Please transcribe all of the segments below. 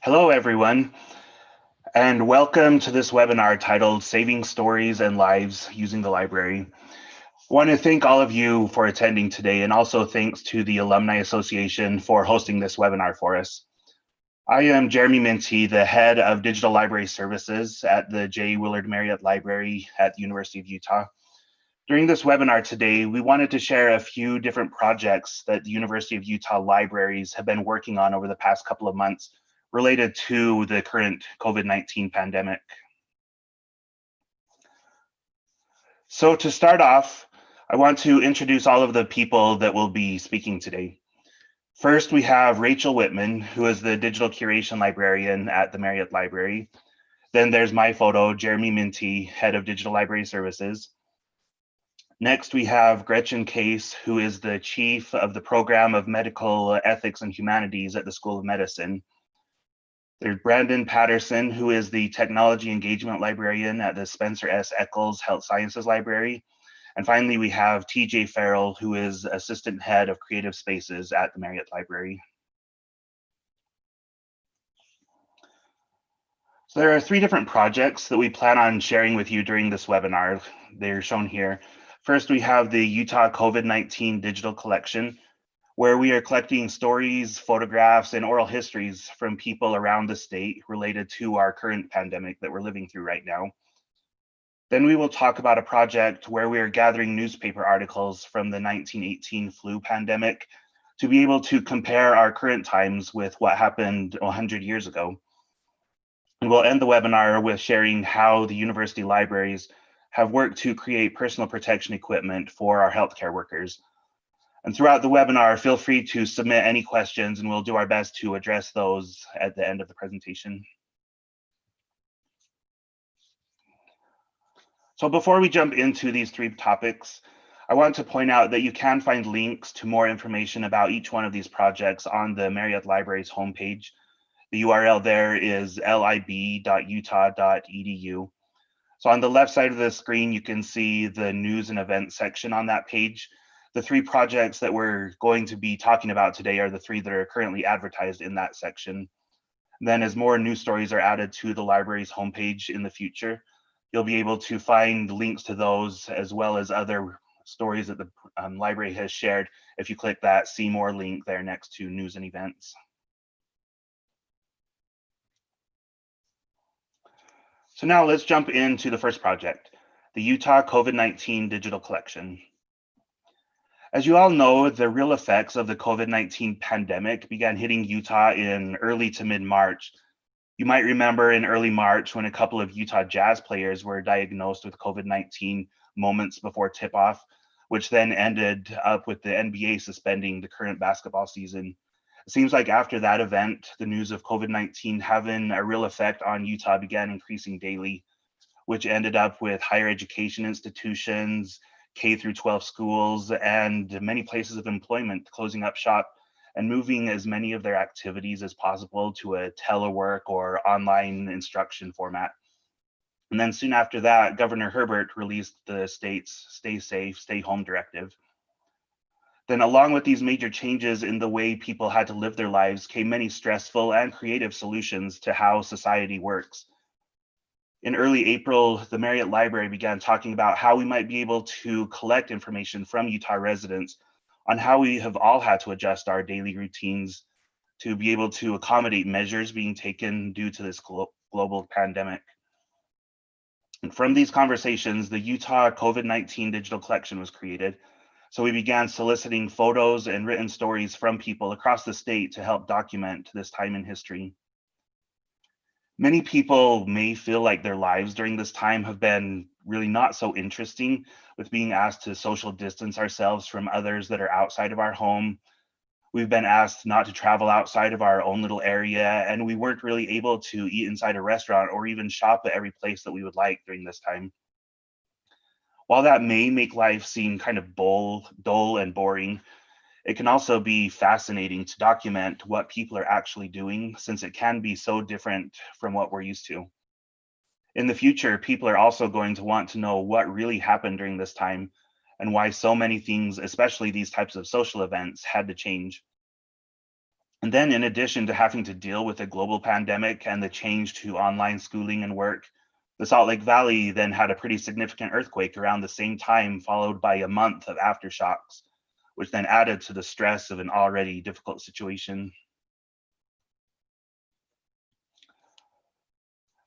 Hello, everyone, and welcome to this webinar titled Saving Stories and Lives Using the Library. I want to thank all of you for attending today, and also thanks to the Alumni Association for hosting this webinar for us. I am Jeremy Myntti, the head of Digital Library Services at the J. Willard Marriott Library at the University of Utah. During this webinar today, we wanted to share a few different projects that the University of Utah libraries have been working on over the past couple of months related to the current COVID-19 pandemic. So to start off, I want to introduce all of the people that will be speaking today. First, we have Rachel Whitman, who is the Digital Curation Librarian at the Marriott Library. Then there's my photo, Jeremy Myntti, Head of Digital Library Services. Next, we have Gretchen Case, who is the Chief of the Program of Medical Ethics and Humanities at the School of Medicine. There's Brandon Patterson, who is the Technology Engagement Librarian at the Spencer S. Eccles Health Sciences Library. And finally, we have TJ Ferrill, who is Assistant Head of Creative Spaces at the Marriott Library. So there are three different projects that we plan on sharing with you during this webinar. They're shown here. First, we have the Utah COVID-19 Digital Collection, where we are collecting stories, photographs, and oral histories from people around the state related to our current pandemic that we're living through right now. Then we will talk about a project where we are gathering newspaper articles from the 1918 flu pandemic to be able to compare our current times with what happened 100 years ago. And we'll end the webinar with sharing how the university libraries have worked to create personal protection equipment for our healthcare workers. And throughout the webinar, feel free to submit any questions and we'll do our best to address those at the end of the presentation. So before we jump into these three topics, I want to point out that you can find links to more information about each one of these projects on the Marriott Library's homepage. The URL there is lib.utah.edu. So on the left side of the screen, you can see the news and events section on that page. The three projects that we're going to be talking about today are the three that are currently advertised in that section. Then as more news stories are added to the library's homepage in the future, you'll be able to find links to those as well as other stories that the library has shared if you click that See More link there next to news and events. So now let's jump into the first project, the Utah COVID-19 Digital Collection. As you all know, the real effects of the COVID-19 pandemic began hitting Utah in early to mid-March. You might remember in early March when a couple of Utah Jazz players were diagnosed with COVID-19 moments before tip-off, which then ended up with the NBA suspending the current basketball season. It seems like after that event, the news of COVID-19 having a real effect on Utah began increasing daily, which ended up with higher education institutions, K through 12 schools, and many places of employment closing up shop and moving as many of their activities as possible to a telework or online instruction format. And then soon after that, Governor Herbert released the state's Stay Safe, Stay Home directive. Then along with these major changes in the way people had to live their lives came many stressful and creative solutions to how society works. In early April, the Marriott Library began talking about how we might be able to collect information from Utah residents on how we have all had to adjust our daily routines to be able to accommodate measures being taken due to this global pandemic. And from these conversations, the Utah COVID-19 Digital Collection was created. So we began soliciting photos and written stories from people across the state to help document this time in history. Many people may feel like their lives during this time have been really not so interesting, with being asked to social distance ourselves from others that are outside of our home. We've been asked not to travel outside of our own little area, and we weren't really able to eat inside a restaurant or even shop at every place that we would like during this time. While that may make life seem kind of dull and boring, it can also be fascinating to document what people are actually doing, since it can be so different from what we're used to. In the future, people are also going to want to know what really happened during this time and why so many things, especially these types of social events, had to change. And then in addition to having to deal with a global pandemic and the change to online schooling and work, the Salt Lake Valley then had a pretty significant earthquake around the same time, followed by a month of aftershocks, which then added to the stress of an already difficult situation.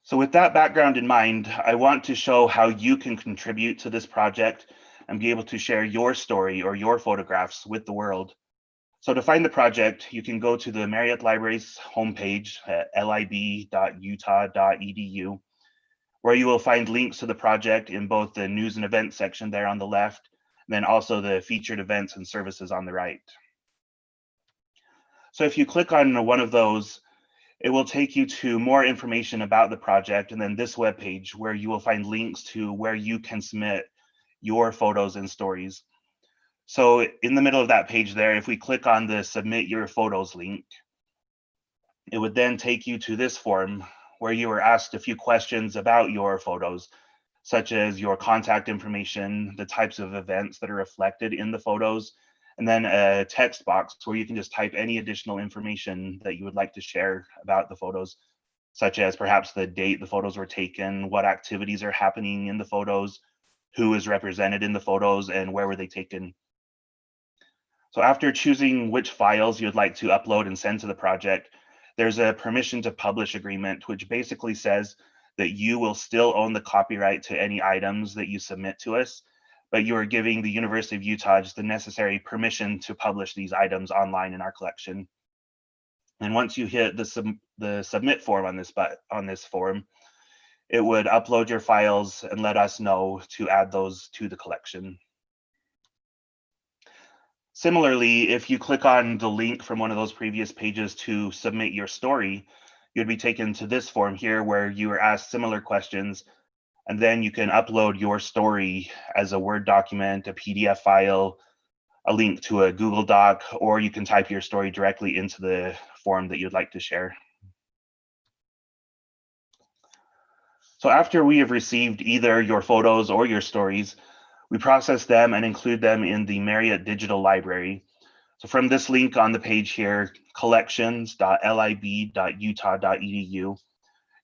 So with that background in mind, I want to show how you can contribute to this project and be able to share your story or your photographs with the world. So to find the project, you can go to the Marriott Library's homepage at lib.utah.edu, where you will find links to the project in both the news and events section there on the left, and then also the featured events and services on the right. So if you click on one of those, it will take you to more information about the project, and then this webpage where you will find links to where you can submit your photos and stories. So in the middle of that page there, if we click on the Submit Your Photos link, it would then take you to this form where you are asked a few questions about your photos, such as your contact information, the types of events that are reflected in the photos, and then a text box where you can just type any additional information that you would like to share about the photos, such as perhaps the date the photos were taken, what activities are happening in the photos, who is represented in the photos, and where were they taken. So after choosing which files you'd like to upload and send to the project, there's a permission to publish agreement, which basically says that you will still own the copyright to any items that you submit to us, but you are giving the University of Utah just the necessary permission to publish these items online in our collection. And once you hit the submit form on this form, it would upload your files and let us know to add those to the collection. Similarly, if you click on the link from one of those previous pages to submit your story, you'd be taken to this form here where you are asked similar questions, and then you can upload your story as a Word document, a PDF file, a link to a Google Doc, or you can type your story directly into the form that you'd like to share. So after we have received either your photos or your stories, we process them and include them in the Marriott Digital Library. So from this link on the page here, collections.lib.utah.edu,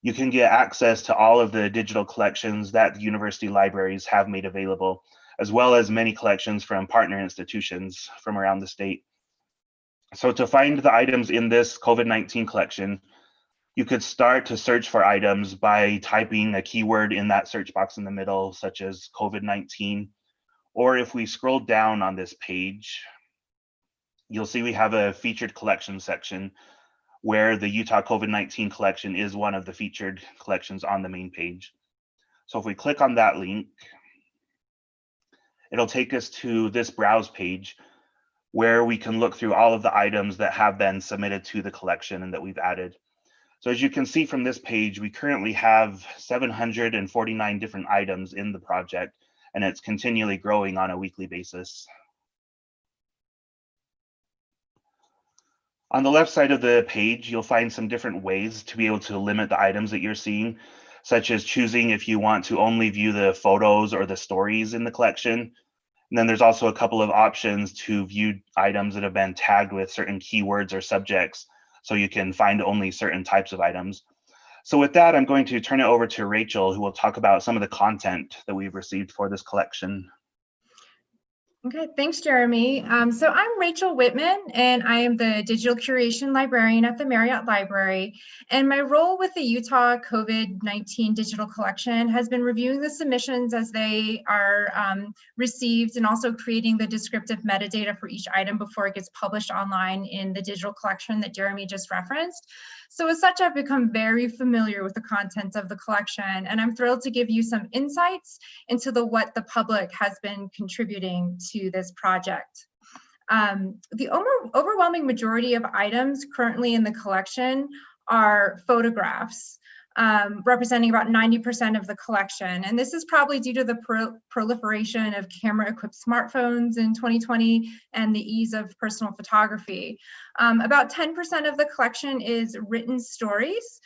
you can get access to all of the digital collections that the university libraries have made available, as well as many collections from partner institutions from around the state. So to find the items in this COVID-19 collection, you could start to search for items by typing a keyword in that search box in the middle, such as COVID-19. Or if we scroll down on this page, you'll see we have a featured collection section where the Utah COVID-19 collection is one of the featured collections on the main page. So if we click on that link, it'll take us to this browse page where we can look through all of the items that have been submitted to the collection and that we've added. So as you can see from this page, we currently have 749 different items in the project, and it's continually growing on a weekly basis. On the left side of the page, you'll find some different ways to be able to limit the items that you're seeing, such as choosing if you want to only view the photos or the stories in the collection. And then there's also a couple of options to view items that have been tagged with certain keywords or subjects, so you can find only certain types of items. So with that, I'm going to turn it over to Rachel, who will talk about some of the content that we've received for this collection. Okay, thanks, Jeremy. So I'm Rachel Whitman, and I am the Digital Curation Librarian at the Marriott Library. And my role with the Utah COVID-19 Digital Collection has been reviewing the submissions as they are received, and also creating the descriptive metadata for each item before it gets published online in the digital collection that Jeremy just referenced. So as such, I've become very familiar with the contents of the collection, and I'm thrilled to give you some insights into what the public has been contributing to this project. The overwhelming majority of items currently in the collection are photographs, representing about 90% of the collection. And this is probably due to the proliferation of camera-equipped smartphones in 2020 and the ease of personal photography. About 10% of the collection is written stories,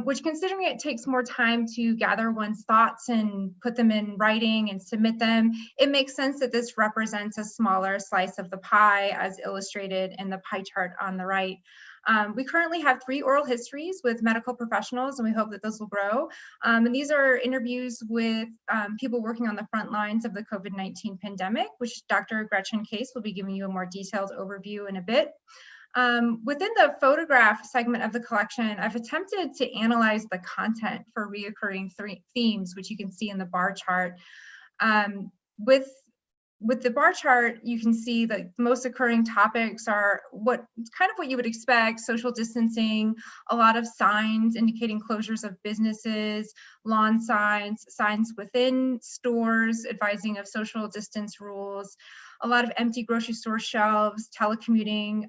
which, considering it takes more time to gather one's thoughts and put them in writing and submit them, it makes sense that this represents a smaller slice of the pie, as illustrated in the pie chart on the right. We currently have 3 oral histories with medical professionals, and we hope that those will grow. And these are interviews with people working on the front lines of the COVID-19 pandemic, which Dr. Gretchen Case will be giving you a more detailed overview in a bit. Within the photograph segment of the collection, I've attempted to analyze the content for reoccurring themes, which you can see in the bar chart. With the bar chart, you can see that the most occurring topics are what you would expect: social distancing, a lot of signs indicating closures of businesses, lawn signs, signs within stores advising of social distance rules, a lot of empty grocery store shelves, telecommuting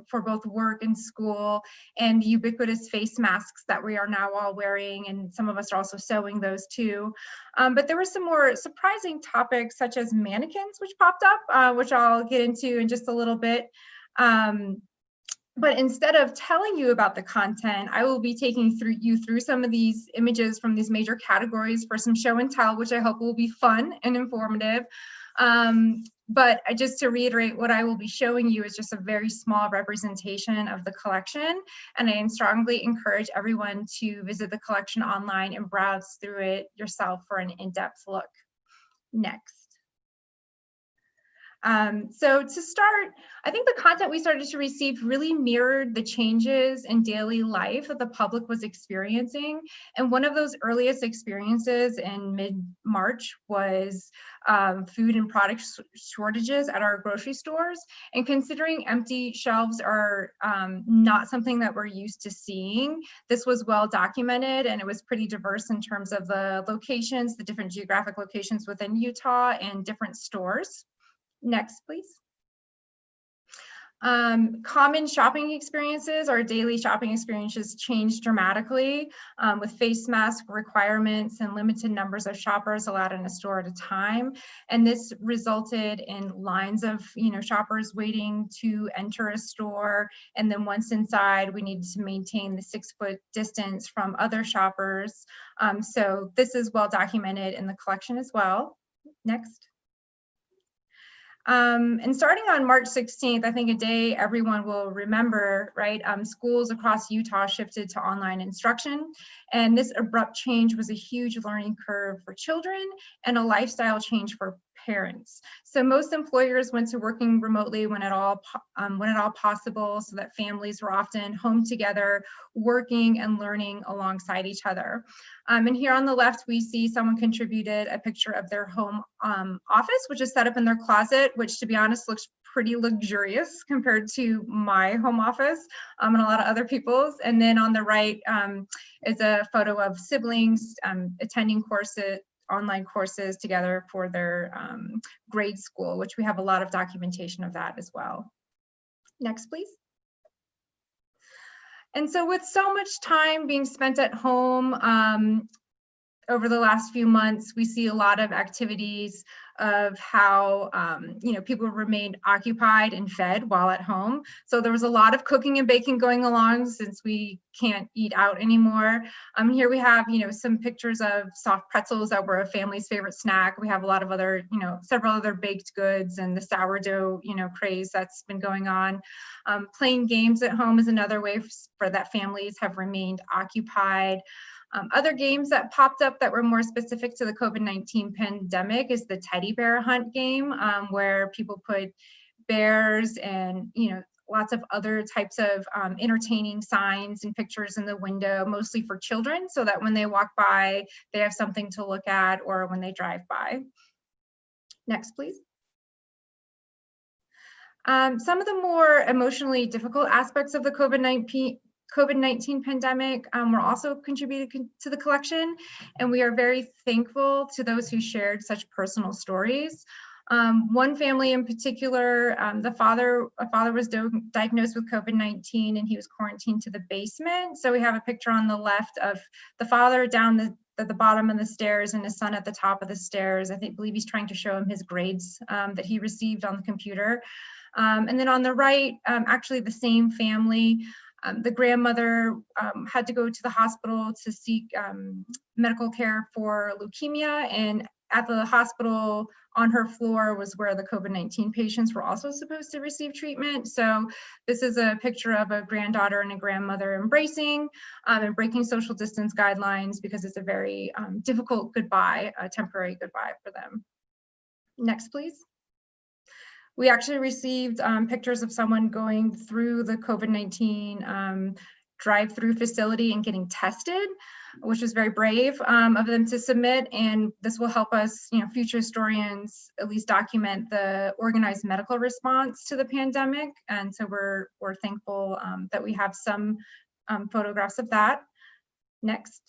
for both work and school, and the ubiquitous face masks that we are now all wearing, and some of us are also sewing those too. But there were some more surprising topics such as mannequins, which popped up, which I'll get into in just a little bit. But instead of telling you about the content, I will be taking you through some of these images from these major categories for some show and tell, which I hope will be fun and informative. But just to reiterate, what I will be showing you is just a very small representation of the collection, and I strongly encourage everyone to visit the collection online and browse through it yourself for an in-depth look. Next. So to start, I think the content we started to receive really mirrored the changes in daily life that the public was experiencing. And one of those earliest experiences in mid-March was food and product shortages at our grocery stores. And considering empty shelves are not something that we're used to seeing, this was well documented, and it was pretty diverse in terms of the locations, the different geographic locations within Utah and different stores. Next, please. Common shopping experiences, our daily shopping experiences changed dramatically with face mask requirements and limited numbers of shoppers allowed in a store at a time. And this resulted in lines of shoppers waiting to enter a store. And then once inside, we needed to maintain the 6-foot distance from other shoppers. So this is well documented in the collection as well. Next. And starting on March 16th, I think a day everyone will remember, right? Schools across Utah shifted to online instruction, and this abrupt change was a huge learning curve for children and a lifestyle change for parents. So most employers went to working remotely when at all possible, so that families were often home together, working and learning alongside each other. And here on the left, we see someone contributed a picture of their home office, which is set up in their closet, which to be honest looks pretty luxurious compared to my home office and a lot of other people's. And then on the right is a photo of siblings attending online courses together for their grade school, which we have a lot of documentation of that as well. Next, please. And so with so much time being spent at home over the last few months, we see a lot of activities of how people remained occupied and fed while at home. So there was a lot of cooking and baking going along since we can't eat out anymore. Here we have some pictures of soft pretzels that were a family's favorite snack. We have a lot of other several other baked goods and the sourdough craze that's been going on. Playing games at home is another way for that families have remained occupied. Other games that popped up that were more specific to the COVID-19 pandemic is the teddy bear hunt game, where people put bears and lots of other types of entertaining signs and pictures in the window, mostly for children, so that when they walk by, they have something to look at, or when they drive by. Next, please. Some of the more emotionally difficult aspects of the COVID-19 pandemic were also contributed to the collection, and we are very thankful to those who shared such personal stories. One family in particular, a father was diagnosed with COVID-19 and he was quarantined to the basement. So we have a picture on the left of the father down at the bottom of the stairs and his son at the top of the stairs. I believe he's trying to show him his grades that he received on the computer. And then on the right, actually the same family, the grandmother had to go to the hospital to seek medical care for leukemia, and at the hospital on her floor was where the COVID-19 patients were also supposed to receive treatment. So this is a picture of a granddaughter and a grandmother embracing and breaking social distance guidelines because it's a very difficult goodbye, a temporary goodbye for them. Next, please. We actually received pictures of someone going through the COVID-19 drive-through facility and getting tested, which was very brave of them to submit. And this will help us, future historians, at least document the organized medical response to the pandemic. And so we're thankful that we have some photographs of that. Next.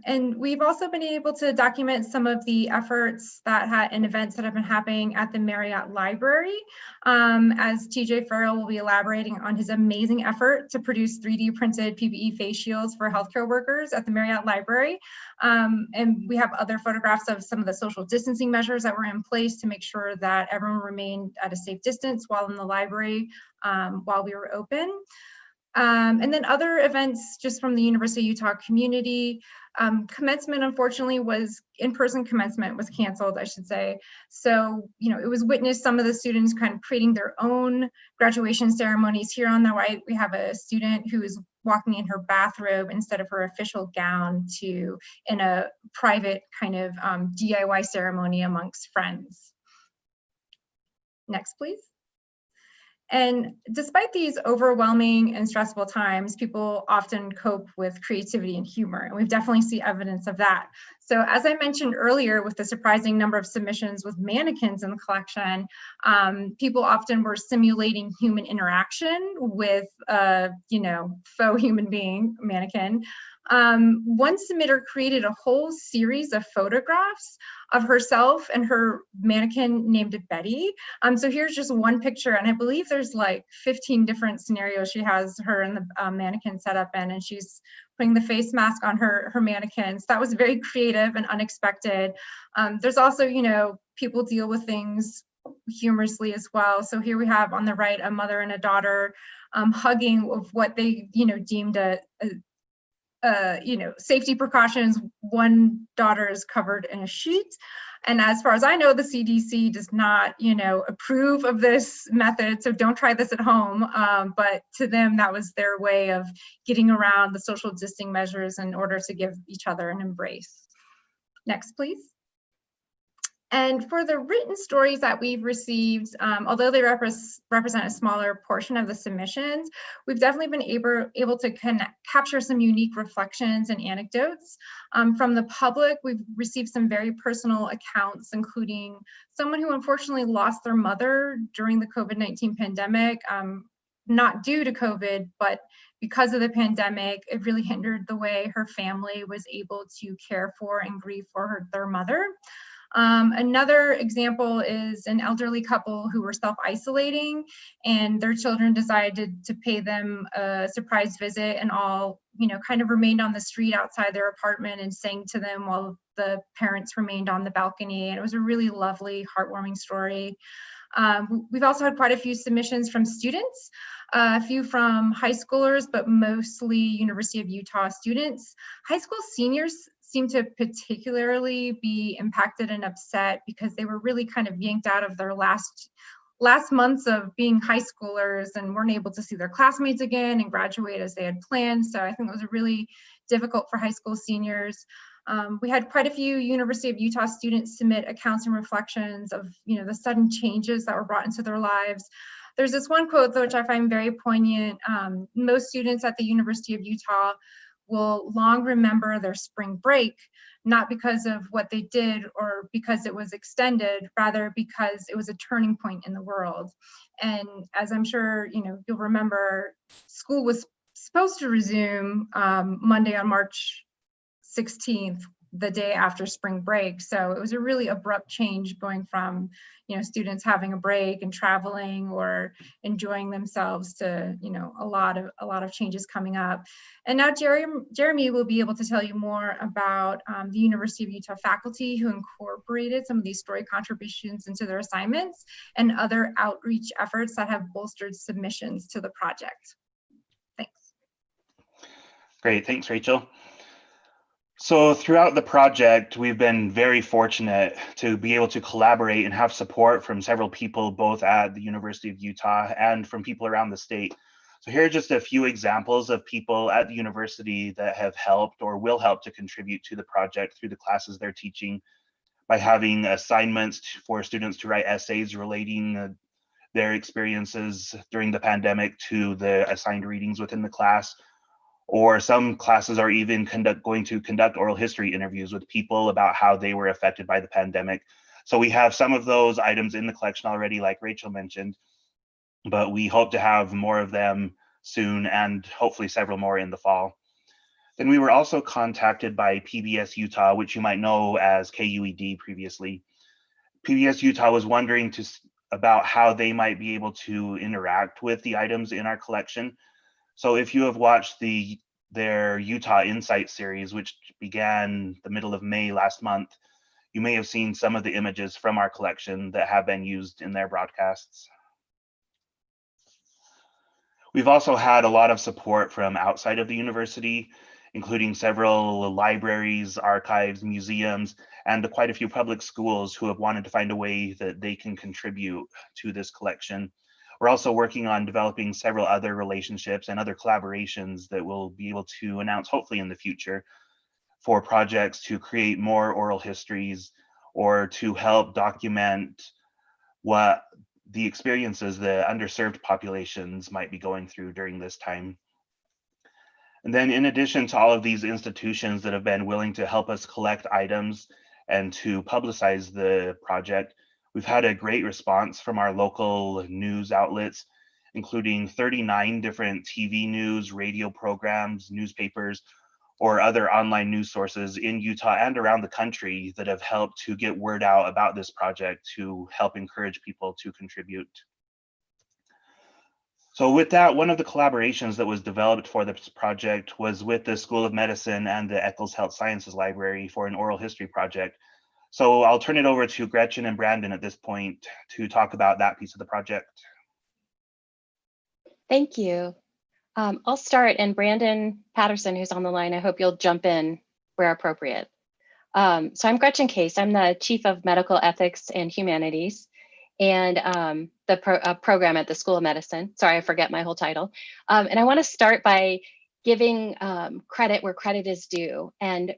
And we've also been able to document some of the efforts and events that have been happening at the Marriott Library, as TJ Ferrill will be elaborating on his amazing effort to produce 3D printed PPE face shields for healthcare workers at the Marriott Library. And we have other photographs of some of the social distancing measures that were in place to make sure that everyone remained at a safe distance while in the library while we were open. And then other events just from the University of Utah community. Commencement, unfortunately, in-person commencement was canceled, I should say. So, it was witnessed some of the students kind of creating their own graduation ceremonies. Here on the right, we have a student who is walking in her bathrobe instead of her official gown in a private kind of DIY ceremony amongst friends. Next, please. And despite these overwhelming and stressful times, people often cope with creativity and humor, and we've definitely seen evidence of that. So as I mentioned earlier, with the surprising number of submissions with mannequins in the collection, people often were simulating human interaction with a, faux human being mannequin. One submitter created a whole series of photographs of herself and her mannequin named Betty. So here's just one picture, and I believe there's like 15 different scenarios she has her and the mannequin set up in, and she's putting the face mask on her mannequin. So that was very creative and unexpected. There's also, people deal with things humorously as well. So here we have on the right a mother and a daughter hugging of what they, deemed safety precautions. One daughter is covered in a sheet. And as far as I know, the CDC does not, approve of this method. So don't try this at home. But to them, that was their way of getting around the social distancing measures in order to give each other an embrace. Next, please. And for the written stories that we've received, although they represent a smaller portion of the submissions, we've definitely been able to capture some unique reflections and anecdotes. From the public, we've received some very personal accounts, including someone who unfortunately lost their mother during the COVID-19 pandemic, not due to COVID, but because of the pandemic. It really hindered the way her family was able to care for and grieve for their mother. Another example is an elderly couple who were self-isolating, and their children decided to pay them a surprise visit, and all, kind of remained on the street outside their apartment and sang to them while the parents remained on the balcony. And it was a really lovely, heartwarming story. We've also had quite a few submissions from students, a few from high schoolers, but mostly University of Utah students. High school seniors seem to particularly be impacted and upset because they were really kind of yanked out of their last months of being high schoolers and weren't able to see their classmates again and graduate as they had planned. So I think it was really difficult for high school seniors. We had quite a few University of Utah students submit accounts and reflections of, the sudden changes that were brought into their lives. There's this one quote, though, which I find very poignant. Most students at the University of Utah will long remember their spring break, not because of what they did or because it was extended, rather because it was a turning point in the world. And as I'm sure you'll remember, school was supposed to resume Monday on March 16th, the day after spring break. So it was a really abrupt change going from, students having a break and traveling or enjoying themselves to, a lot of changes coming up. And now Jeremy will be able to tell you more about the University of Utah faculty who incorporated some of these story contributions into their assignments and other outreach efforts that have bolstered submissions to the project. Thanks. Great, thanks, Rachel. So throughout the project, we've been very fortunate to be able to collaborate and have support from several people, both at the University of Utah and from people around the state. So here are just a few examples of people at the university that have helped or will help to contribute to the project through the classes they're teaching by having assignments for students to write essays relating their experiences during the pandemic to the assigned readings within the class. Or some classes are even going to conduct oral history interviews with people about how they were affected by the pandemic. So we have some of those items in the collection already, like Rachel mentioned, but we hope to have more of them soon and hopefully several more in the fall. Then we were also contacted by PBS Utah, which you might know as KUED previously. PBS Utah was wondering about how they might be able to interact with the items in our collection. So if you have watched their Utah Insight series, which began the middle of May last month, you may have seen some of the images from our collection that have been used in their broadcasts. We've also had a lot of support from outside of the university, including several libraries, archives, museums, and quite a few public schools who have wanted to find a way that they can contribute to this collection. We're also working on developing several other relationships and other collaborations that we'll be able to announce hopefully in the future for projects to create more oral histories or to help document what the experiences the underserved populations might be going through during this time. And then in addition to all of these institutions that have been willing to help us collect items and to publicize the project, we've had a great response from our local news outlets, including 39 different TV news, radio programs, newspapers, or other online news sources in Utah and around the country that have helped to get word out about this project to help encourage people to contribute. So with that, one of the collaborations that was developed for this project was with the School of Medicine and the Eccles Health Sciences Library for an oral history project. So I'll turn it over to Gretchen and Brandon at this point to talk about that piece of the project. Thank you. I'll start, and Brandon Patterson, who's on the line, I hope you'll jump in where appropriate. So I'm Gretchen Case. I'm the Chief of Medical Ethics and Humanities and the program at the School of Medicine. Sorry, I forget my whole title. And I want to start by giving credit where credit is due. And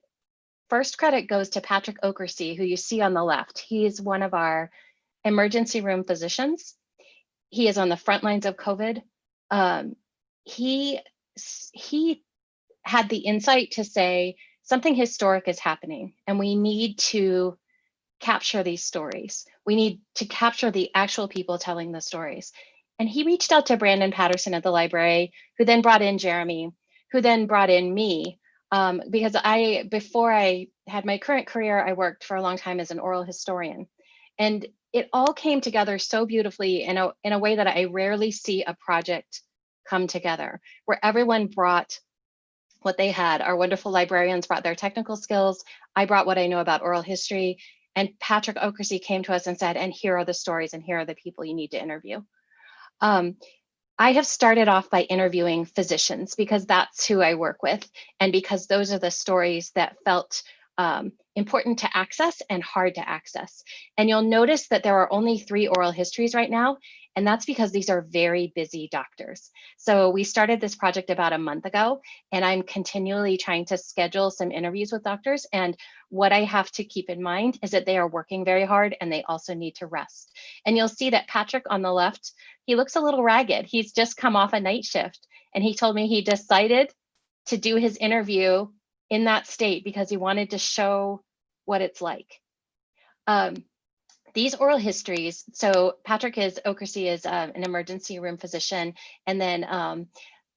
first credit goes to Patrick Okersey, who you see on the left. He's one of our emergency room physicians. He is on the front lines of COVID. He had the insight to say something historic is happening and we need to capture these stories. We need to capture the actual people telling the stories. And he reached out to Brandon Patterson at the library, who then brought in Jeremy, who then brought in me, because before I had my current career, I worked for a long time as an oral historian. And it all came together so beautifully in a way that I rarely see a project come together, where everyone brought what they had. Our wonderful librarians brought their technical skills. I brought what I know about oral history. And Patrick Okersey came to us and said, and here are the stories and here are the people you need to interview. I have started off by interviewing physicians because that's who I work with. And because those are the stories that felt important to access and hard to access. And you'll notice that there are only 3 oral histories right now. And that's because these are very busy doctors. So we started this project about a month ago, and I'm continually trying to schedule some interviews with doctors. And what I have to keep in mind is that they are working very hard and they also need to rest. And you'll see that Patrick on the left, he looks a little ragged. He's just come off a night shift. And he told me he decided to do his interview in that state because he wanted to show what it's like. These oral histories, so Patrick Okersey is an emergency room physician, and then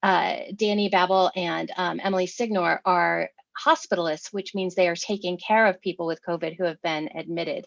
Danny Babel and Emily Signor are hospitalists, which means they are taking care of people with COVID who have been admitted.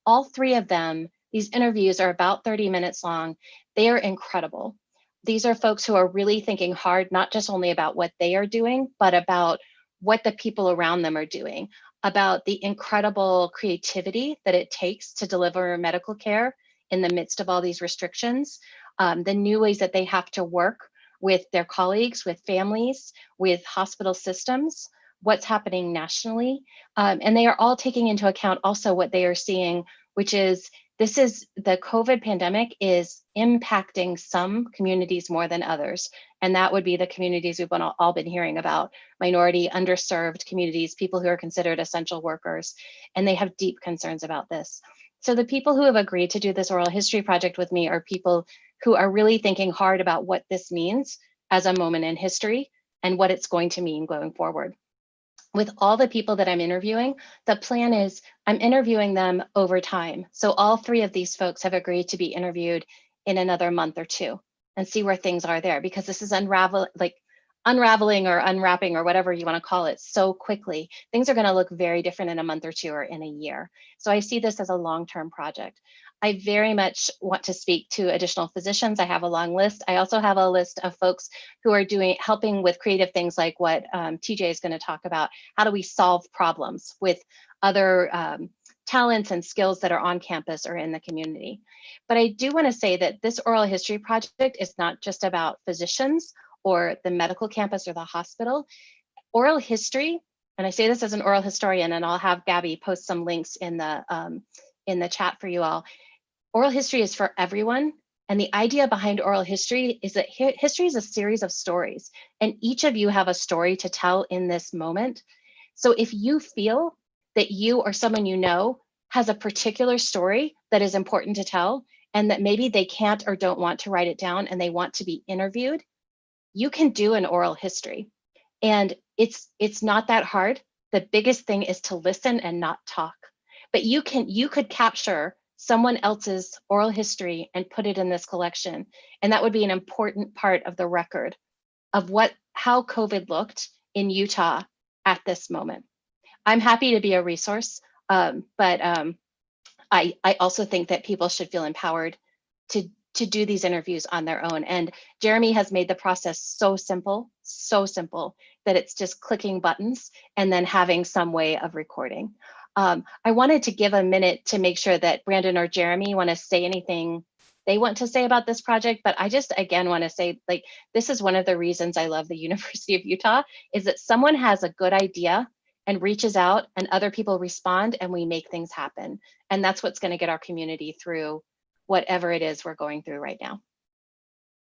All 3 of them, these interviews are about 30 minutes long. They are incredible. These are folks who are really thinking hard, not just only about what they are doing, but about what the people around them are doing, about the incredible creativity that it takes to deliver medical care in the midst of all these restrictions, the new ways that they have to work with their colleagues, with families, with hospital systems, what's happening nationally. And they are all taking into account also what they are seeing, which is the COVID pandemic is impacting some communities more than others. And that would be the communities we've all been hearing about: minority, underserved communities, people who are considered essential workers, and they have deep concerns about this. So the people who have agreed to do this oral history project with me are people who are really thinking hard about what this means as a moment in history and what it's going to mean going forward. With all the people that I'm interviewing, the plan is I'm interviewing them over time. So all 3 of these folks have agreed to be interviewed in another month or 2 and see where things are there, because this is unraveling or unwrapping or whatever you want to call it so quickly. Things are going to look very different in a month or 2 or in a year. So I see this as a long-term project. I very much want to speak to additional physicians. I have a long list. I also have a list of folks who are helping with creative things like what TJ is going to talk about. How do we solve problems with other talents and skills that are on campus or in the community? But I do want to say that this oral history project is not just about physicians or the medical campus or the hospital. Oral history, and I say this as an oral historian, and I'll have Gabby post some links in the chat for you all. Oral history is for everyone. And the idea behind oral history is that history is a series of stories, and each of you have a story to tell in this moment. So if you feel that you or someone you know has a particular story that is important to tell, and that maybe they can't or don't want to write it down and they want to be interviewed, you can do an oral history. And it's not that hard. The biggest thing is to listen and not talk. But you could capture someone else's oral history and put it in this collection. And that would be an important part of the record of how COVID looked in Utah at this moment. I'm happy to be a resource, but I also think that people should feel empowered to do these interviews on their own. And Jeremy has made the process so simple that it's just clicking buttons and then having some way of recording. I wanted to give a minute to make sure that Brandon or Jeremy want to say anything they want to say about this project, but I just, again, want to say, like, this is one of the reasons I love the University of Utah, is that someone has a good idea and reaches out and other people respond and we make things happen. And that's what's going to get our community through whatever it is we're going through right now.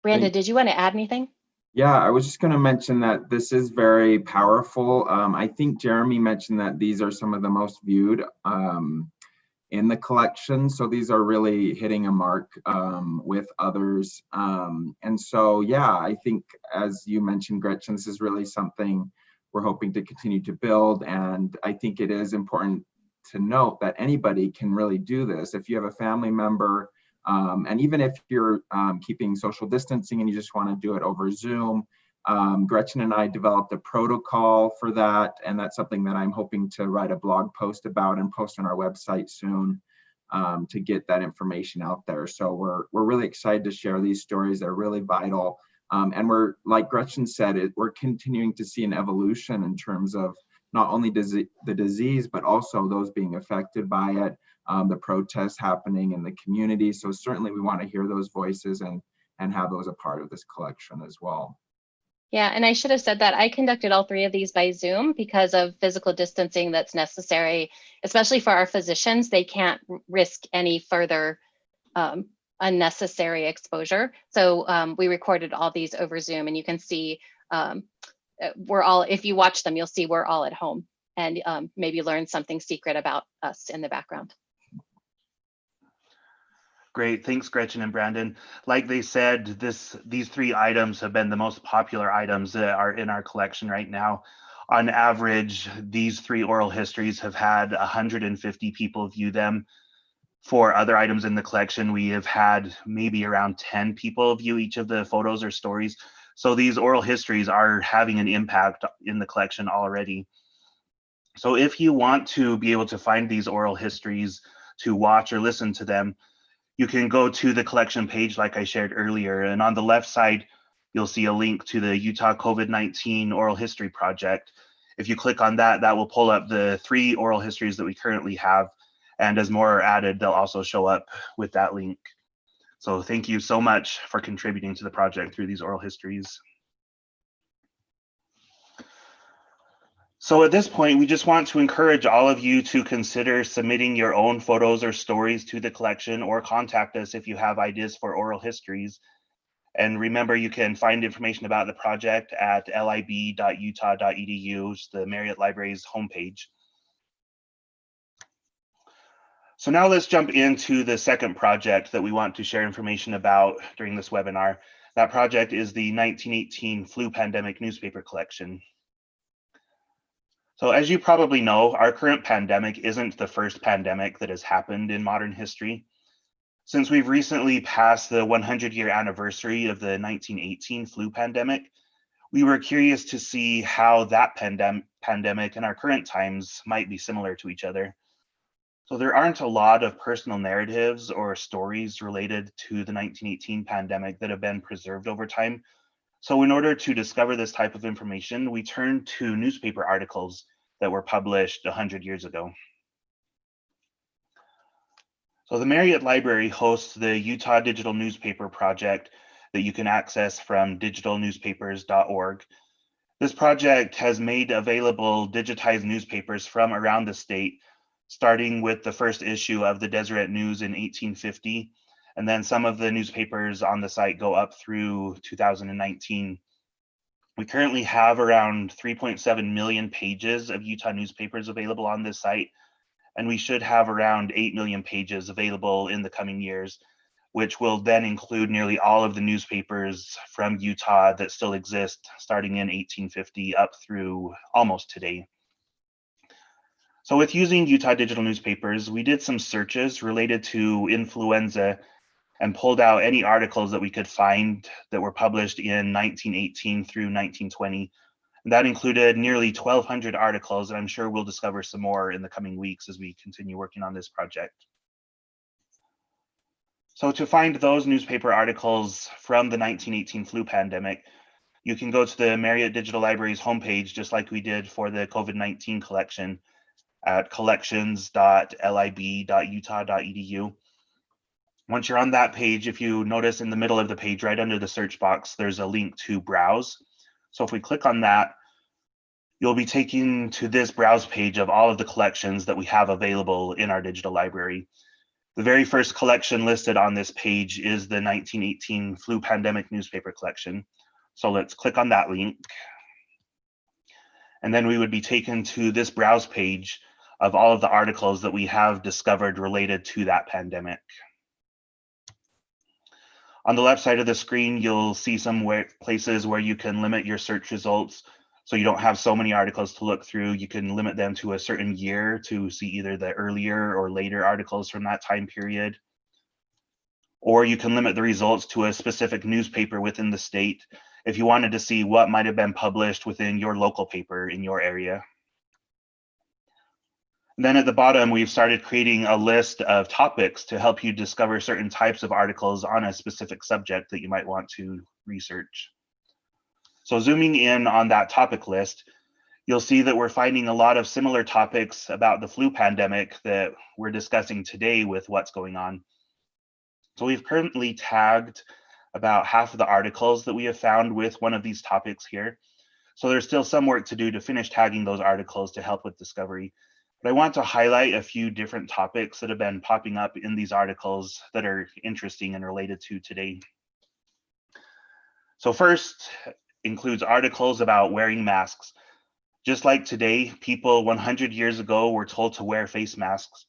Brandon, did you want to add anything? Yeah, I was just going to mention that this is very powerful. I think Jeremy mentioned that these are some of the most viewed in the collection. So these are really hitting a mark with others. And so, yeah, I think, as you mentioned, Gretchen, this is really something we're hoping to continue to build. And I think it is important to note that anybody can really do this. If you have a family member, and even if you're keeping social distancing and you just want to do it over Zoom, Gretchen and I developed a protocol for that, and that's something that I'm hoping to write a blog post about and post on our website soon to get that information out there. So we're really excited to share these stories. They're really vital, and we're, like Gretchen said, we're continuing to see an evolution in terms of not only the disease, but also those being affected by it, the protests happening in the community. So certainly we want to hear those voices and have those a part of this collection as well. Yeah, and I should have said that I conducted all 3 of these by Zoom because of physical distancing that's necessary, especially for our physicians. They can't risk any further unnecessary exposure. So we recorded all these over Zoom, and you can see we're all, if you watch them, you'll see we're all at home and maybe learn something secret about us in the background. Great, thanks Gretchen and Brandon. Like they said, these 3 items have been the most popular items that are in our collection right now. On average, these 3 oral histories have had 150 people view them. For other items in the collection, we have had maybe around 10 people view each of the photos or stories. So these oral histories are having an impact in the collection already. So if you want to be able to find these oral histories to watch or listen to them, you can go to the collection page like I shared earlier, and on the left side, you'll see a link to the Utah COVID-19 Oral History Project. If you click on that, that will pull up the 3 oral histories that we currently have, and as more are added, they'll also show up with that link. So thank you so much for contributing to the project through these oral histories. So at this point, we just want to encourage all of you to consider submitting your own photos or stories to the collection, or contact us if you have ideas for oral histories. And remember, you can find information about the project at lib.utah.edu, the Marriott Library's homepage. So now let's jump into the second project that we want to share information about during this webinar. That project is the 1918 flu pandemic newspaper collection. So as you probably know, our current pandemic isn't the first pandemic that has happened in modern history. Since we've recently passed the 100-year anniversary of the 1918 flu pandemic, we were curious to see how that pandemic and our current times might be similar to each other. So there aren't a lot of personal narratives or stories related to the 1918 pandemic that have been preserved over time. So in order to discover this type of information, we turned to newspaper articles that were published 100 years ago. So the Marriott Library hosts the Utah Digital Newspaper Project that you can access from digitalnewspapers.org. This project has made available digitized newspapers from around the state, starting with the first issue of the Deseret News in 1850. And then some of the newspapers on the site go up through 2019. We currently have around 3.7 million pages of Utah newspapers available on this site, and we should have around 8 million pages available in the coming years, which will then include nearly all of the newspapers from Utah that still exist starting in 1850 up through almost today. So with using Utah Digital Newspapers, we did some searches related to influenza and pulled out any articles that we could find that were published in 1918 through 1920. And that included nearly 1,200 articles, and I'm sure we'll discover some more in the coming weeks as we continue working on this project. So to find those newspaper articles from the 1918 flu pandemic, you can go to the Marriott Digital Library's homepage, just like we did for the COVID-19 collection, at collections.lib.utah.edu. Once you're on that page, if you notice in the middle of the page, right under the search box, there's a link to browse. So if we click on that, you'll be taken to this browse page of all of the collections that we have available in our digital library. The very first collection listed on this page is the 1918 flu pandemic newspaper collection. So let's click on that link. And then we would be taken to this browse page of all of the articles that we have discovered related to that pandemic. On the left side of the screen, you'll see some places where you can limit your search results so you don't have so many articles to look through. You can limit them to a certain year to see either the earlier or later articles from that time period. Or you can limit the results to a specific newspaper within the state if you wanted to see what might have been published within your local paper in your area. And then at the bottom, we've started creating a list of topics to help you discover certain types of articles on a specific subject that you might want to research. So zooming in on that topic list, you'll see that we're finding a lot of similar topics about the flu pandemic that we're discussing today with what's going on. So we've currently tagged about half of the articles that we have found with one of these topics here. So there's still some work to do to finish tagging those articles to help with discovery. But I want to highlight a few different topics that have been popping up in these articles that are interesting and related to today. So first includes articles about wearing masks. Just like today, people 100 years ago were told to wear face masks.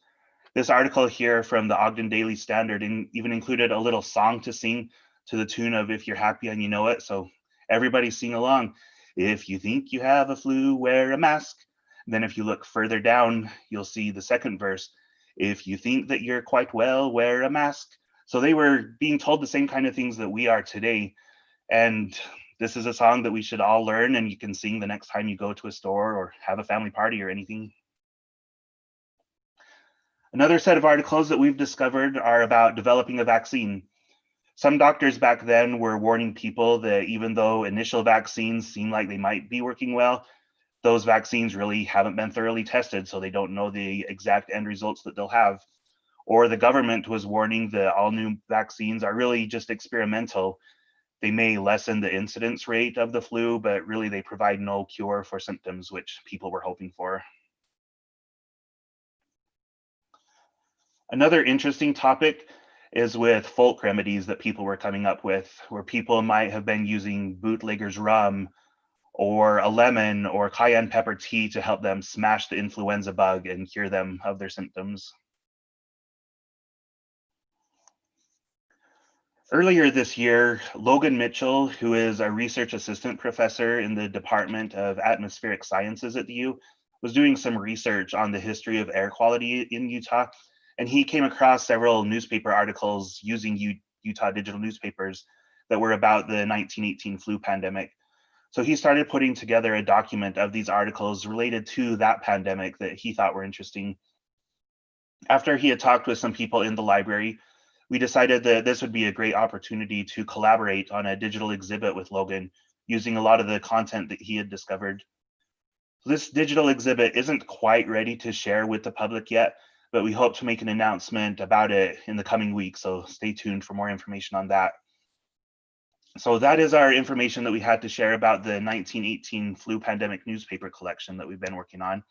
This article here from the Ogden Daily Standard even included a little song to sing to the tune of "If You're Happy and You Know It." So everybody sing along. If you think you have a flu, wear a mask. Then if you look further down, you'll see the second verse. If you think that you're quite well, wear a mask. So they were being told the same kind of things that we are today. And this is a song that we should all learn and you can sing the next time you go to a store or have a family party or anything. Another set of articles that we've discovered are about developing a vaccine. Some doctors back then were warning people that even though initial vaccines seem like they might be working well, those vaccines really haven't been thoroughly tested, so they don't know the exact end results that they'll have. Or the government was warning that all new vaccines are really just experimental, They may lessen the incidence rate of the flu, but really they provide no cure for symptoms, which people were hoping for. Another interesting topic is with folk remedies that people were coming up with, where people might have been using bootlegger's rum or a lemon or cayenne pepper tea to help them smash the influenza bug and cure them of their symptoms. Earlier this year, Logan Mitchell, who is a research assistant professor in the Department of Atmospheric Sciences at the U, was doing some research on the history of air quality in Utah, and he came across several newspaper articles using Utah digital newspapers that were about the 1918 flu pandemic. So he started putting together a document of these articles related to that pandemic that he thought were interesting. After he had talked with some people in the library, we decided that this would be a great opportunity to collaborate on a digital exhibit with Logan using a lot of the content that he had discovered. This digital exhibit isn't quite ready to share with the public yet, but we hope to make an announcement about it in the coming weeks, so stay tuned for more information on that. So that is our information that we had to share about the 1918 flu pandemic newspaper collection that we've been working on.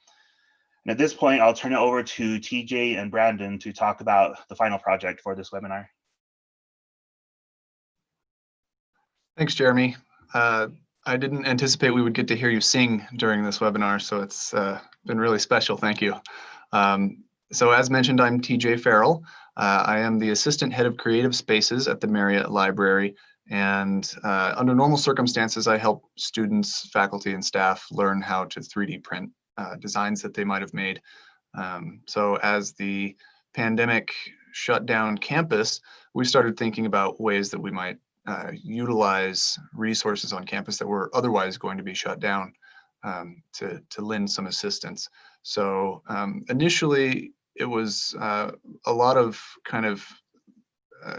And at this point, I'll turn it over to TJ and Brandon to talk about the final project for this webinar. Thanks, Jeremy. I didn't anticipate we would get to hear you sing during this webinar, so it's been really special. Thank you. So as mentioned, I'm TJ Ferrill. I am the Assistant Head of Creative Spaces at the Marriott Library, and under normal circumstances, I help students, faculty, and staff learn how to 3D print designs that they might have made. So as the pandemic shut down campus, we started thinking about ways that we might utilize resources on campus that were otherwise going to be shut down to lend some assistance. So initially, it was a lot of kind of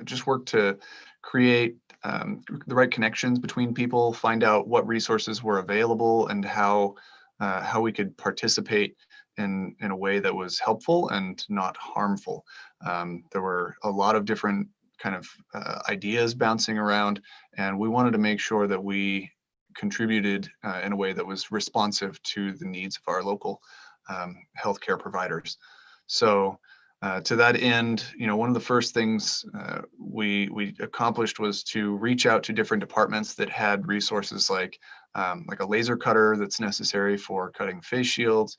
just work to create the right connections between people, find out what resources were available and how we could participate in a way that was helpful and not harmful. There were a lot of different kind of ideas bouncing around, and we wanted to make sure that we contributed in a way that was responsive to the needs of our local healthcare providers. So to that end, one of the first things we accomplished was to reach out to different departments that had resources like a laser cutter that's necessary for cutting face shields,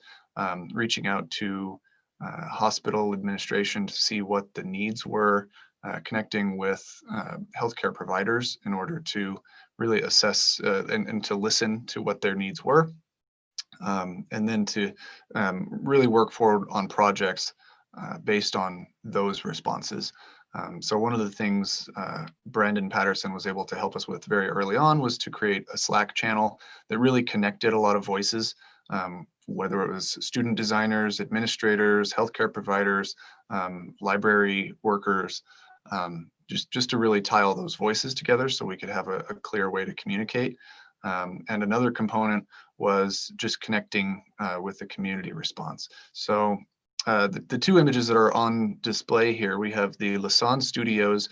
reaching out to hospital administration to see what the needs were, connecting with healthcare providers in order to really assess and to listen to what their needs were, and then to really work forward on projects based on those responses. So one of the things Brandon Patterson was able to help us with very early on was to create a Slack channel that really connected a lot of voices, whether it was student designers, administrators, healthcare providers, library workers, just to really tie all those voices together so we could have a clear way to communicate. And another component was just connecting with the community response. So the two images that are on display here, we have the Lasan Studios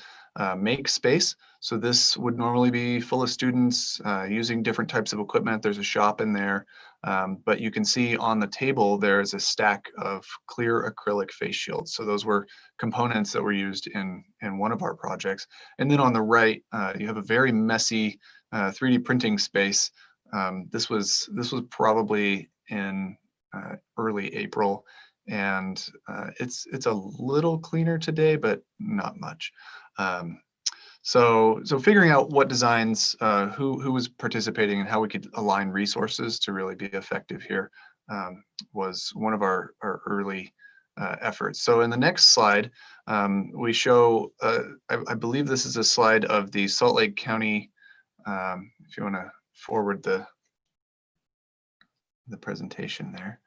make space. So this would normally be full of students using different types of equipment. There's a shop in there, but you can see on the table there is a stack of clear acrylic face shields. So those were components that were used in one of our projects. And then on the right, you have a very messy 3D printing space. This was probably in early April. And it's a little cleaner today, but not much. So figuring out what designs, who was participating and how we could align resources to really be effective here was one of our early efforts. So in the next slide, we show, I believe this is a slide of the Salt Lake County, if you want to forward the presentation there.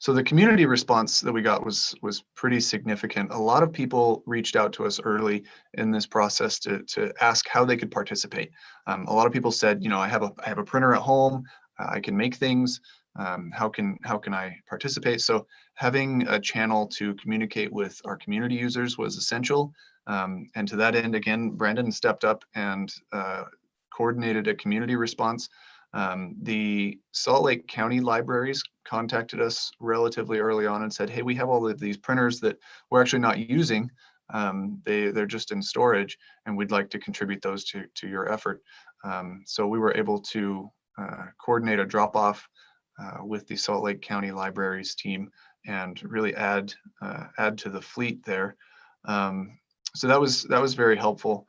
So the community response that we got was pretty significant. A lot of people reached out to us early in this process to ask how they could participate. A lot of people said, I have a printer at home, I can make things. How can I participate? So having a channel to communicate with our community users was essential. And to that end, again, Brandon stepped up and coordinated a community response. The Salt Lake County libraries contacted us relatively early on and said, hey, we have all of these printers that we're actually not using. They're just in storage, and we'd like to contribute those to your effort. So we were able to coordinate a drop-off with the Salt Lake County Libraries team and really add to the fleet there. So that was very helpful.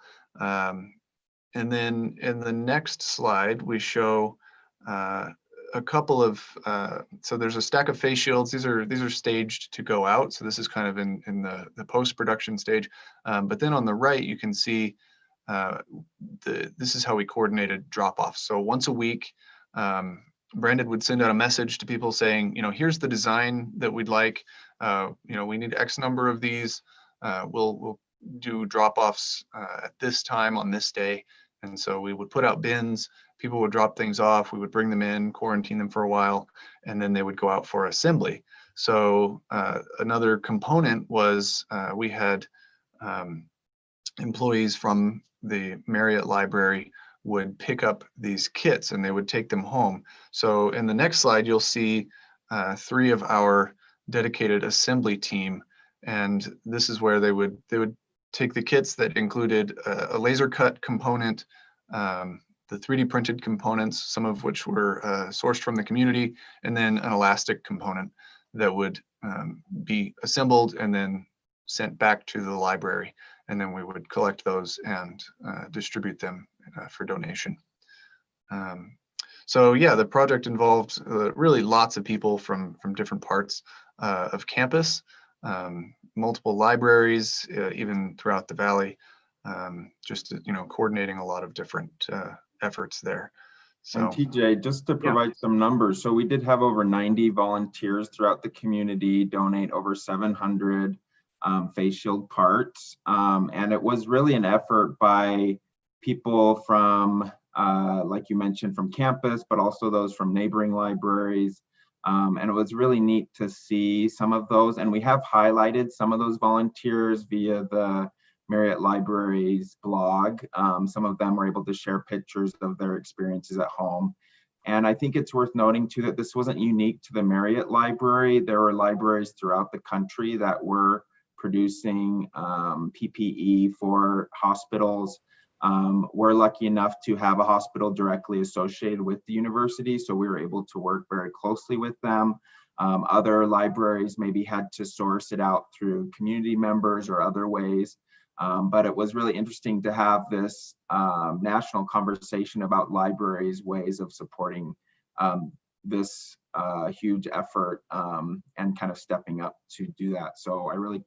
And then in the next slide, we show a couple of, so there's a stack of face shields. These are staged to go out. So this is kind of in the post-production stage. But then on the right, you can see this is how we coordinated drop-offs. So once a week, Brandon would send out a message to people saying, here's the design that we'd like. We need X number of these. We'll do drop-offs at this time on this day. And so we would put out bins, people would drop things off, we would bring them in, quarantine them for a while, and then they would go out for assembly. So another component was we had employees from the Marriott library would pick up these kits and they would take them home. So in the next slide, you'll see 3 of our dedicated assembly team. And this is where they would take the kits that included a laser cut component, the 3D printed components, some of which were sourced from the community, and then an elastic component that would be assembled and then sent back to the library. And then we would collect those and distribute them for donation. So yeah, the project involved really lots of people from different parts of campus. Multiple libraries, even throughout the valley, just coordinating a lot of different efforts there. So, and TJ, just to provide some numbers, so we did have over 90 volunteers throughout the community donate over 700 face shield parts, and it was really an effort by people from, like you mentioned, from campus, but also those from neighboring libraries. And it was really neat to see some of those. And we have highlighted some of those volunteers via the Marriott Library's blog. Some of them were able to share pictures of their experiences at home. And I think it's worth noting too that this wasn't unique to the Marriott Library. There were libraries throughout the country that were producing PPE for hospitals. We're lucky enough to have a hospital directly associated with the university, so we were able to work very closely with them. Other libraries maybe had to source it out through community members or other ways, but it was really interesting to have this national conversation about libraries' ways of supporting this huge effort and kind of stepping up to do that. So I really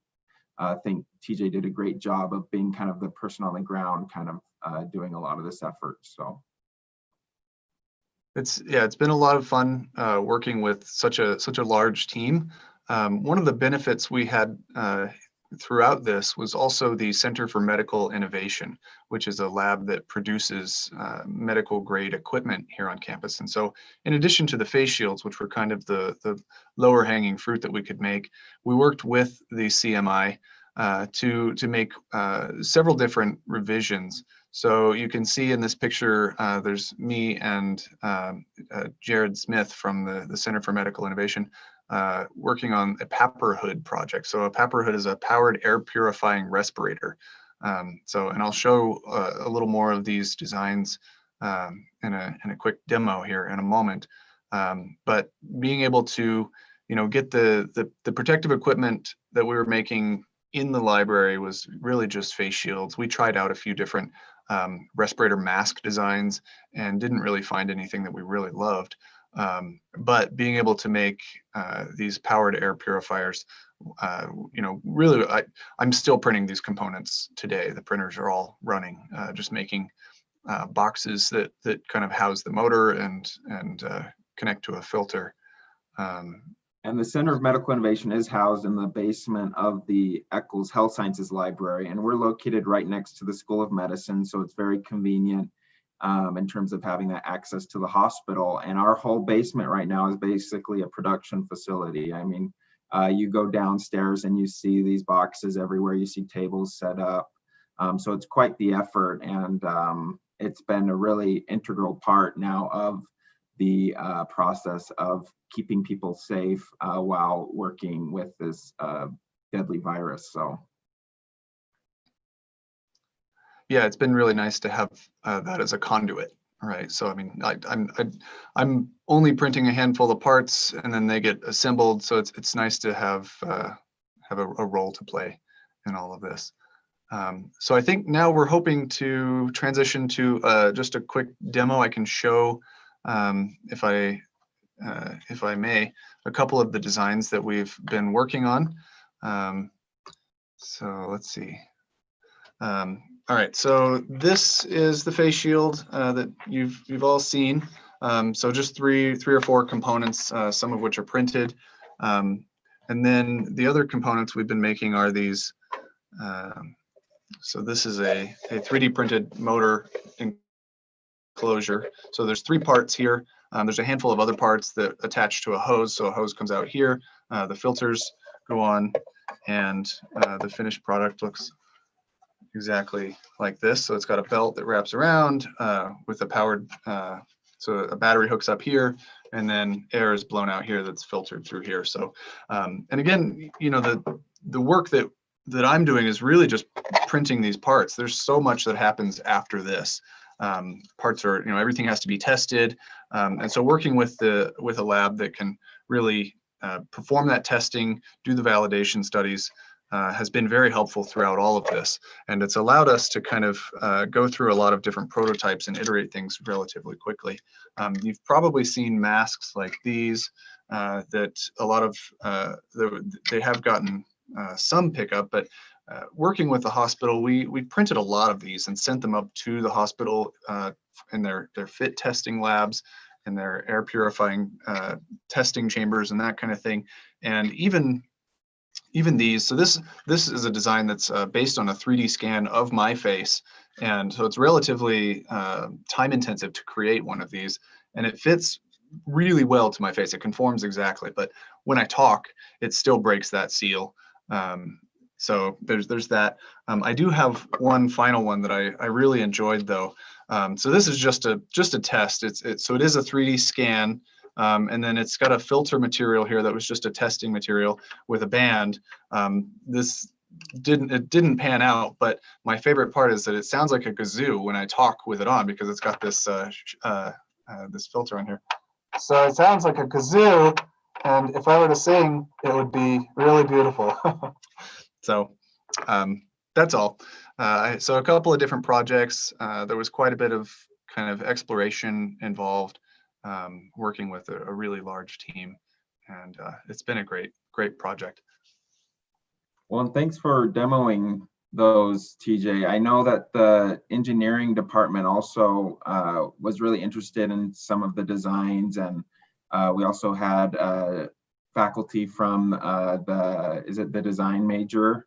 think TJ did a great job of being kind of the person on the ground, kind of doing a lot of this effort. So it's been a lot of fun working with such a large team. One of the benefits we had throughout this was also the Center for Medical Innovation, which is a lab that produces medical grade equipment here on campus. And so in addition to the face shields, which were kind of the lower hanging fruit that we could make, we worked with the CMI to make several different revisions. So you can see in this picture, there's me and Jared Smith from the Center for Medical Innovation working on a PAPR hood project. So a PAPR hood is a powered air purifying respirator. And I'll show a little more of these designs in a quick demo here in a moment. But being able to, get the protective equipment that we were making in the library was really just face shields. We tried out a few different respirator mask designs and didn't really find anything that we really loved. But being able to make these powered air purifiers, really, I'm still printing these components today. The printers are all running, just making boxes that kind of house the motor and connect to a filter. And the Center of Medical Innovation is housed in the basement of the Eccles Health Sciences Library, and we're located right next to the School of Medicine, so it's very convenient in terms of having that access to the hospital. And our whole basement right now is basically a production facility. I mean, you go downstairs and you see these boxes everywhere. You see tables set up. So it's quite the effort, and it's been a really integral part now of the process of keeping people safe while working with this deadly virus. So yeah, it's been really nice to have that as a conduit, right? So I mean, I'm only printing a handful of parts, and then they get assembled. So it's nice to have a role to play in all of this. So I think now we're hoping to transition to just a quick demo. I can show, if I may, a couple of the designs that we've been working on. So let's see. All right, so this is the face shield that you've all seen. So just three or four components, some of which are printed. And then the other components we've been making are these. So this is a 3D printed motor enclosure. So there's 3 parts here. There's a handful of other parts that attach to a hose. So a hose comes out here. The filters go on, and the finished product looks exactly like this. So it's got a belt that wraps around with a powered, so a battery hooks up here, and then air is blown out here that's filtered through here. So, and again, you know, the work that I'm doing is really just printing these parts. There's so much that happens after this. Parts are, you know, everything has to be tested. And so working with a lab that can really perform that testing, do the validation studies, has been very helpful throughout all of this. And it's allowed us to kind of go through a lot of different prototypes and iterate things relatively quickly. You've probably seen masks like these that a lot of, they have gotten some pickup, but working with the hospital, we printed a lot of these and sent them up to the hospital in their fit testing labs and their air purifying testing chambers and that kind of thing. And even these, so this is a design that's based on a 3D scan of my face, and so it's relatively time intensive to create one of these, and it fits really well to my face. It conforms exactly, but when I talk, it still breaks that seal. So there's that. I do have one final one that I really enjoyed though. So this is just a test. So it is a 3D scan. And then it's got a filter material here that was just a testing material with a band. This didn't pan out, but my favorite part is that it sounds like a kazoo when I talk with it on, because it's got this this filter on here. So it sounds like a kazoo, and if I were to sing, it would be really beautiful. So that's all. So a couple of different projects. There was quite a bit of kind of exploration involved. Working with a really large team, and it's been a great project. well, and thanks for demoing those, TJ. I know that the engineering department also was really interested in some of the designs, and we also had faculty from the design major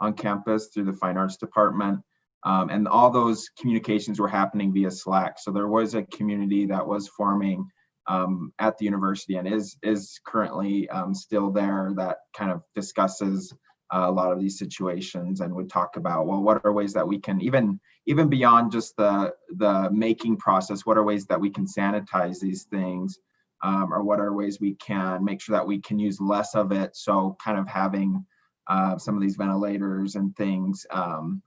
on campus through the fine arts department. And all those communications were happening via Slack. So there was a community that was forming at the university, and is currently still there, that kind of discusses a lot of these situations and would talk about, well, what are ways that we can, even beyond just the making process, what are ways that we can sanitize these things, or what are ways we can make sure that we can use less of it. So kind of having some of these ventilators and things,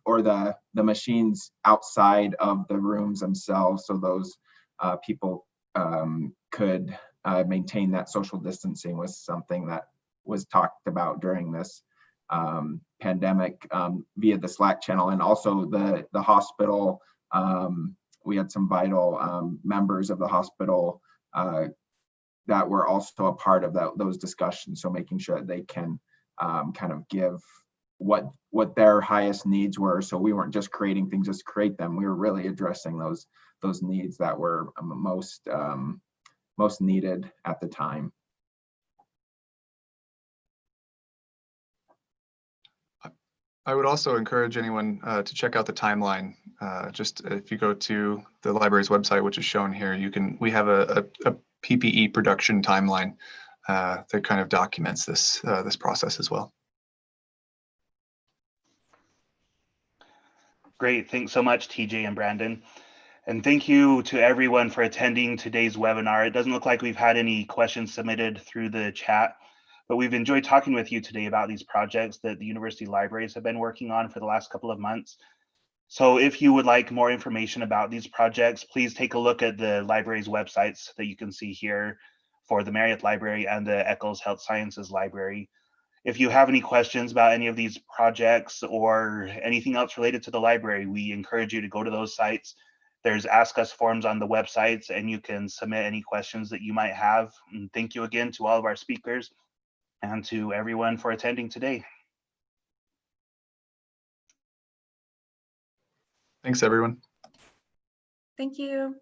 or the machines outside of the rooms themselves, so those people could maintain that social distancing, was something that was talked about during this pandemic via the Slack channel. And also the hospital, we had some vital members of the hospital that were also a part of those discussions, so making sure that they can kind of give what their highest needs were. So we weren't just creating things just to create them. We were really addressing those needs that were most needed at the time. I would also encourage anyone to check out the timeline. Just if you go to the library's website, which is shown here, we have a PPE production timeline that kind of documents this process as well. Great. Thanks so much, TJ and Brandon. And thank you to everyone for attending today's webinar. It doesn't look like we've had any questions submitted through the chat, but we've enjoyed talking with you today about these projects that the university libraries have been working on for the last couple of months. So if you would like more information about these projects, please take a look at the library's websites that you can see here for the Marriott Library and the Eccles Health Sciences Library. If you have any questions about any of these projects or anything else related to the library, we encourage you to go to those sites. There's Ask Us forms on the websites, and you can submit any questions that you might have. And thank you again to all of our speakers and to everyone for attending today. Thanks, everyone. Thank you.